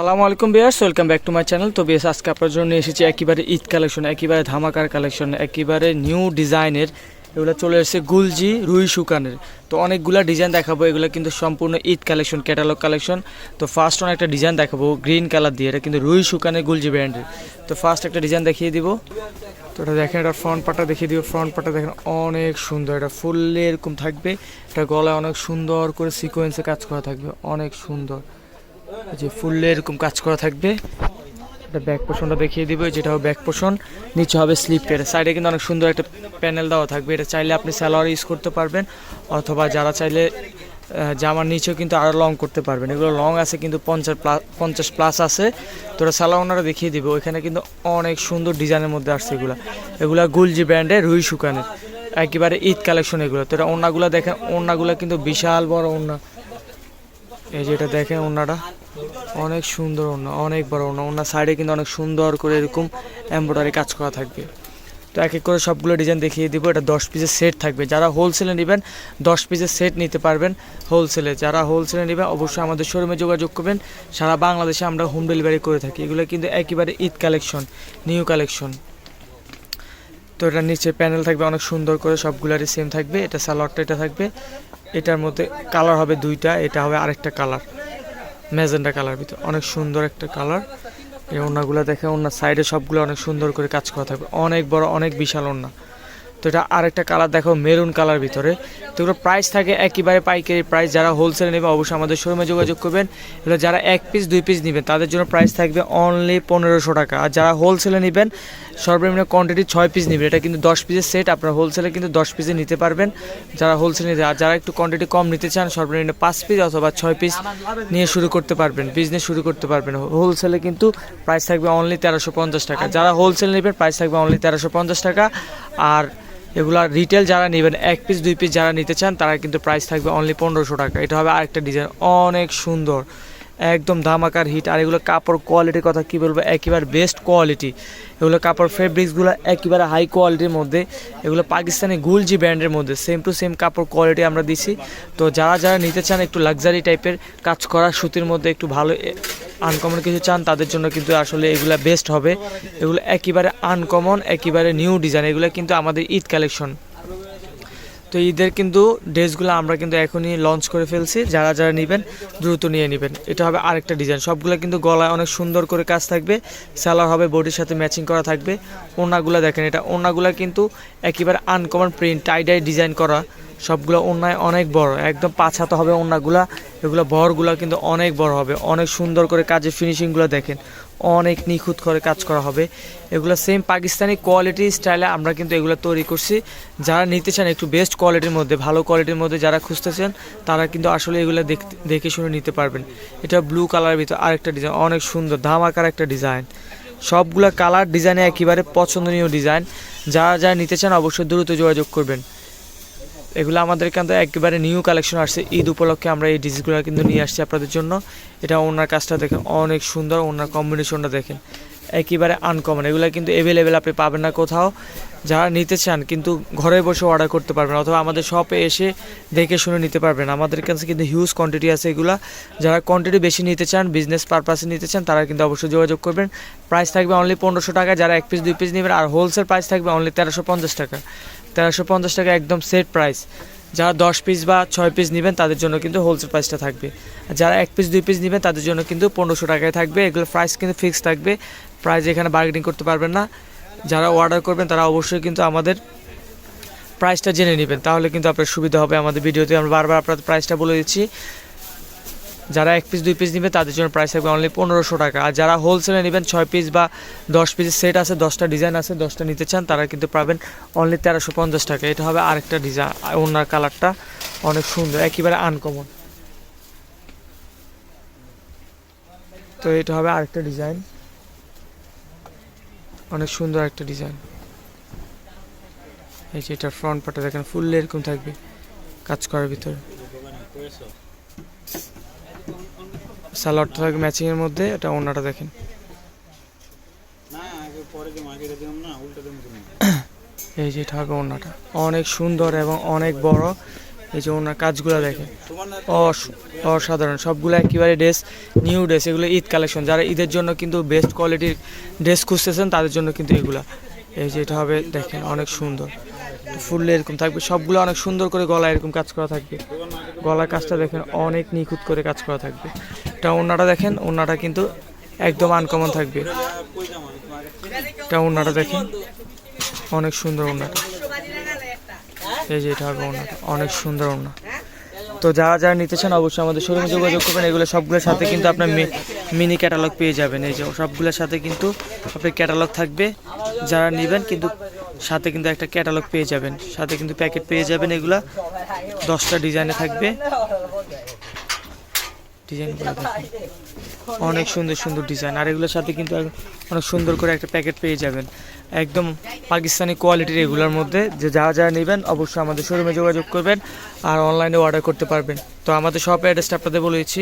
আসসালামু আলাইকুম viewers, welcome back to my channel. তো ভিউয়ার্স, আজকে আপনার জন্য এসেছি একেবারে ঈদ কালেকশন, একেবারে ধামাকার কালেকশন, একেবারে নিউ ডিজাইনের। এগুলো চলে এসেছে গুলজি রুই শুকানের। তো অনেকগুলা ডিজাইন দেখাবো, এগুলো কিন্তু সম্পূর্ণ ঈদ কালেকশন, ক্যাটালগ কালেকশন। তো ফার্স্ট অন একটা ডিজাইন দেখাবো গ্রিন কালার দিয়ে, এটা কিন্তু রুই শুকানের গুলজি ব্র্যান্ডের। তো ফার্স্ট একটা ডিজাইন দেখিয়ে দিব। তো এটা দেখেন, এটা ফ্রন্ট পার্টটা দেখিয়ে দিব। ফ্রন্ট পার্টটা দেখেন অনেক সুন্দর, এটা ফুললে এরকম থাকবে। এটা গলায় অনেক সুন্দর করে সিকোয়েন্সে কাজ করা থাকবে, অনেক সুন্দর, যে ফুললে এরকম কাজ করা থাকবে। এটা ব্যাক পোর্শনটা দেখিয়ে দিব, যেটা হবে ব্যাক পোর্শন, নিচে হবে স্লিপ পেয়ার, সাইডে কিন্তু অনেক সুন্দর একটা প্যানেল দেওয়া থাকবে। এটা চাইলে আপনি সালোয়ার ইউজ করতে পারবেন, অথবা যারা চাইলে জামার নিচেও কিন্তু আরও লং করতে পারবেন। এগুলো লং আছে কিন্তু 50+ আছে। তো ওটা সালোয়ারটা দেখিয়ে দিব। এখানে কিন্তু অনেক সুন্দর ডিজাইনের মধ্যে আসছে এগুলা। এগুলা গুলজি ব্র্যান্ডের রুই শুকানের, একেবারে ঈদ কালেকশন এগুলো। তো এটা ওড়নাগুলো দেখেন, ওড়নাগুলো কিন্তু বিশাল বড় ওড়না। এই যেটা দেখেন, ওড়নাটা অনেক সুন্দর, ওড়না অনেক বড় ওড়না। ওড়নার সাইডে কিন্তু অনেক সুন্দর করে এরকম এমব্রয়ডারি কাজ করা থাকবে। তো এক এক করে সবগুলো ডিজাইন দেখিয়ে দিব। এটা 10 পিসের সেট থাকবে। যারা হোলসেলে নেবেন 10 পিসের সেট নিতে পারবেন হোলসেলে। যারা হোলসেলে নেবেন অবশ্যই আমাদের শোরুমে যোগাযোগ করবেন। সারা বাংলাদেশে আমরা হোম ডেলিভারি করে থাকি। এগুলো কিন্তু একেবারে ঈদ কালেকশন, নিউ কালেকশন। তো এটার নিচে প্যানেল থাকবে অনেক সুন্দর করে, সবগুলারই সেম থাকবে। এটা সালোয়ারটা এটা থাকবে। এটার মধ্যে কালার হবে দুইটা, এটা হবে আরেকটা কালার, ম্যাজেন্ডা কালার ভিতর, অনেক সুন্দর একটা কালার। এই ওড়নাগুলো দেখে, ওড়নার সাইডে সবগুলো অনেক সুন্দর করে কাজ করা থাকবে, অনেক বড়, অনেক বিশাল ওড়না। তো এটা আরেকটা কালার দেখো, মেরুন কালার ভিতরে। তো এগুলো প্রাইস থাকে একেবারে পাইকারি প্রাইস। যারা হোলসেলে নেবে অবশ্যই আমাদের শোরুমে যোগাযোগ করবেন। এগুলো যারা 1 পিস 2 পিস নেবেন তাদের জন্য প্রাইস থাকবে অনলি 1500 টাকা। আর যারা হোলসেলে নেবেন সর্বনিম্ন কোয়ান্টিটি 6 পিস নেবেন। এটা কিন্তু 10 পিসের সেট, আপনারা হোলসেলে কিন্তু 10 পিসে নিতে পারবেন যারা হোলসেলে নিতে। আর যারা একটু কোয়ান্টিটি কম নিতে চান সর্বনিম্ন 5 পিস অথবা 6 পিস নিয়ে শুরু করতে পারবেন, বিজনেস শুরু করতে পারবেন। হোলসেলে কিন্তু প্রাইস থাকবে অনলি 1350 টাকা। যারা হোলসেলে নেবেন প্রাইস থাকবে অনলি 1350 টাকা। আর এগুলা রিটেল যারা নেবেন 1 পিস 2 পিস যারা নিতে চান তারা কিন্তু প্রাইস থাকবে অনলি 1500 টাকা। এটা হবে আরেকটা ডিজাইন, অনেক সুন্দর, একদম ধামাকার হিট। আর এগুলো কাপড় কোয়ালিটির কথা কি বলবো, একেবারে বেস্ট কোয়ালিটি। এগুলো কাপড় ফেব্রিক্সগুলো একেবারে হাই কোয়ালিটির মধ্যে। এগুলো পাকিস্তানি গুলজি ব্র্যান্ডের মধ্যে সেম টু সেম কাপড় কোয়ালিটি আমরা দিছি। তো যারা যারা নিতে চান একটু লাক্সারি টাইপের কাজ করা সুতির মধ্যে একটু ভালো আনকমন কিছু চান তাদের জন্য কিন্তু আসলে এগুলো বেস্ট হবে। এগুলো একেবারে আনকমন, একেবারে নিউ ডিজাইন। এগুলো কিন্তু আমাদের ঈদ কালেকশন। তো ঈদের কিন্তু ড্রেসগুলো আমরা কিন্তু এখনই লঞ্চ করে ফেলছি। যারা যারা নেবেন দ্রুত নিয়ে নেবেন। এটা হবে আরেকটা ডিজাইন। সবগুলো কিন্তু গলায় অনেক সুন্দর করে কাজ থাকবে, সালোয়ার হবে বডির সাথে ম্যাচিং করা থাকবে। ওড়নাগুলো দেখেন, এটা ওড়নাগুলো কিন্তু একেবারে আনকমন প্রিন্ট টাইডাই ডিজাইন করা। সবগুলো ওড়নায় অনেক বড়, একদম 5 হাত হবে ওড়নাগুলা। এগুলো বহরগুলো কিন্তু অনেক বড় হবে, অনেক সুন্দর করে কাজের ফিনিশিংগুলো দেখেন, অনেক নিখুঁত করে কাজ করা হবে। এগুলো সেম পাকিস্তানি কোয়ালিটি স্টাইলে আমরা কিন্তু এগুলো তৈরি করছি। যারা নিতে চান একটু বেস্ট কোয়ালিটির মধ্যে, ভালো কোয়ালিটির মধ্যে যারা খুঁজতেছেন তারা কিন্তু আসলে এগুলো দেখে শুনে নিতে পারবেন। এটা ব্লু কালারের ভিতর আরেকটা ডিজাইন, অনেক সুন্দর ধামাকার একটা ডিজাইন। সবগুলো কালার ডিজাইনে একেবারে পছন্দনীয় ডিজাইন। যারা যারা নিতে চান অবশ্যই দ্রুত যোগাযোগ করবেন। এগুলো আমাদের কিন্তু একেবারে নিউ কালেকশন আসছে। ঈদ উপলক্ষে আমরা এই ডিজাইনগুলো কিন্তু নিয়ে আসছি আপনাদের জন্য। এটা ওনার কাজটা দেখেন, অনেক সুন্দর। ওনার কম্বিনেশনটা দেখেন, একেবারে আনকমন। এগুলো কিন্তু অ্যাভেলেবেল আপনি পাবেন না কোথাও। যারা নিতে চান কিন্তু ঘরে বসে অর্ডার করতে পারবেন, অথবা আমাদের শপে এসে দেখে শুনে নিতে পারবেন। আমাদের কাছে কিন্তু হিউজ কোয়ান্টিটি আছে এগুলা। যারা কোয়ান্টিটি বেশি নিতে চান, বিজনেস পারপাসে নিতে চান তারা কিন্তু অবশ্যই যোগাযোগ করবেন। প্রাইস থাকবে অনলি 1500 টাকা যারা 1 পিস 2 পিস নেবেন। আর হোলসেল প্রাইস থাকবে অনলি 1350 টাকা। 1350 টাকা একদম সেট প্রাইস। যারা 10 পিস বা 6 পিস নেবেন তাদের জন্য কিন্তু হোলসেল প্রাইসটা থাকবে। আর যারা 1 পিস 2 পিস নেবেন তাদের জন্য কিন্তু 1500 টাকায় থাকবে। এগুলো প্রাইস কিন্তু ফিক্স থাকবে, প্রাইস এখানে বার্গেনিং করতে পারবেন না। যারা অর্ডার করবেন তারা অবশ্যই কিন্তু আমাদের প্রাইসটা জেনে নেবেন, তাহলে কিন্তু আপনার সুবিধা হবে। আমাদের ভিডিওতে আমরা বারবার আপনাদের প্রাইসটা বলে দিচ্ছি। যারা 1 পিস 2 পিস নেবে তাদের জন্য প্রাইস থাকবে অনলি 1500 টাকা। আর যারা হোলসেলে নেবেন 6 পিস বা 10 পিসের সেট আছে, 10টা ডিজাইন আছে, 10টা নিতে চান তারা কিন্তু পাবেন অনলি 1350 টাকা। এটা হবে আরেকটা ডিজাইন, ওনার কালারটা অনেক সুন্দর, একেবারে আনকমন। তো এটা হবে আরেকটা ডিজাইন, অনেক সুন্দর একটা ডিজাইন। এই যে এটা ফ্রন্ট পার্টটা দেখেন, ফুল এরকম থাকবে কাজ করার ভিতরে। সালোয়ারটা থাকবে ম্যাচিং এর মধ্যে। এটা ওড়নাটা দেখেন, এই যে এটা হবে ওড়নাটা, অনেক সুন্দর এবং অনেক বড়। এই যে ওনার কাজগুলো দেখেন অসাধারণ, সবগুলো একেবারে ড্রেস, নিউ ড্রেস, এগুলো ঈদ কালেকশন। যারা ঈদের জন্য কিন্তু বেস্ট কোয়ালিটির ড্রেস খুঁজতেছেন তাদের জন্য কিন্তু এগুলা। এই যে এটা হবে দেখেন অনেক সুন্দর, ফুল এরকম থাকবে, সবগুলো অনেক সুন্দর করে গলায় এরকম কাজ করা থাকবে। গলার কাজটা দেখেন অনেক নিখুঁত করে কাজ করা থাকবে। এটা ওনাটা দেখেন, ওনাটা কিন্তু একদম আনকমন থাকবে। এটা ওনাটা দেখেন অনেক সুন্দর ওনাটা। এই যে এটা হবে ওনাটা, অনেক সুন্দর ওনা। তো যারা যারা নিতে চান অবশ্যই আমাদের শোরুমে যোগাযোগ করবেন। এগুলো সবগুলোর সাথে কিন্তু আপনার মিনি ক্যাটালগ পেয়ে যাবেন। এই যে সবগুলোর সাথে কিন্তু আপনার ক্যাটালগ থাকবে, যারা নেবেন কিন্তু সাথে কিন্তু একটা ক্যাটালগ পেয়ে যাবেন, সাথে কিন্তু প্যাকেট পেয়ে যাবেন। এগুলা 10টা ডিজাইনে থাকবে। ডিজাইনগুলো দেখেন অনেক সুন্দর সুন্দর ডিজাইন, আর এগুলোর সাথে কিন্তু অনেক সুন্দর করে একটা প্যাকেট পেয়ে যাবেন, একদম পাকিস্তানি কোয়ালিটির। এগুলোর মধ্যে যে যারা যারা নেবেন অবশ্যই আমাদের শোরুমে যোগাযোগ করবেন আর অনলাইনে অর্ডার করতে পারবেন। তো আমাদের শপ অ্যাড্রেসটা আপনাদের বলে দিচ্ছি।